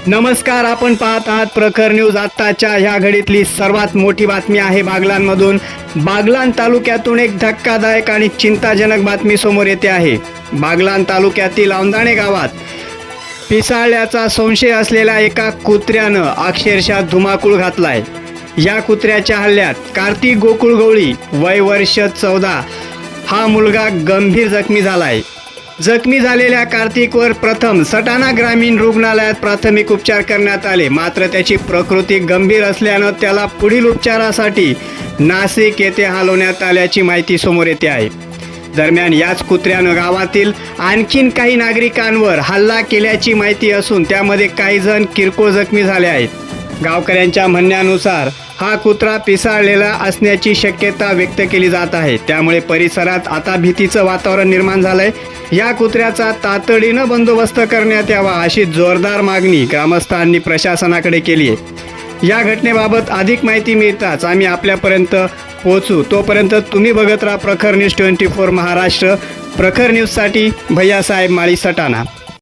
नमस्कार, आपण पाहत आहात प्रखर न्यूज. आत्ताच्या ह्या घडीतली सर्वात मोठी बातमी आहे बागलाणमधून. बागलाण तालुक्यातून एक धक्कादायक आणि चिंताजनक बातमी समोर येते आहे. बागलाण तालुक्यातील औंदाणे गावात पिसाळल्याचा संशय असलेल्या एका कुत्र्यानं अक्षरशः धुमाकूळ घातलाय. या कुत्र्याच्या हल्ल्यात कार्तिक गोकुळ गवळी वय वर्ष 14 हा मुलगा गंभीर जखमी झालाय. जखमी झालेल्या कार्तिकवर प्रथम सटाणा ग्रामीण रुग्णालयात प्राथमिक उपचार करण्यात आले, मात्र त्याची प्रकृती गंभीर असल्यानं त्याला पुढील उपचारासाठी नाशिक येथे हलवण्यात आल्याची माहिती समोर येते आहे. दरम्यान याच कुत्र्यानं गावातील आणखीन काही नागरिकांवर हल्ला केल्याची माहिती असून त्यामध्ये काही जण किरकोळ जखमी झाले आहेत. गावकऱ्यांच्या म्हणण्यानुसार हा कुत्रा पिसाळलेला असण्याची शक्यता व्यक्त केली जात आहे. त्यामुळे परिसरात आता भीतीचं वातावरण निर्माण झालंय. या कुत्र्याचा तातडीनं बंदोबस्त करण्यात यावा अशी जोरदार मागणी ग्रामस्थांनी प्रशासनाकडे केली आहे. या घटनेबाबत अधिक माहिती मिळताच आम्ही आपल्यापर्यंत पोहोचू. तोपर्यंत तुम्ही बघत राहा प्रखर न्यूज 24 महाराष्ट्र. प्रखर न्यूजसाठी भैयासाहेब माळी, सटाणा.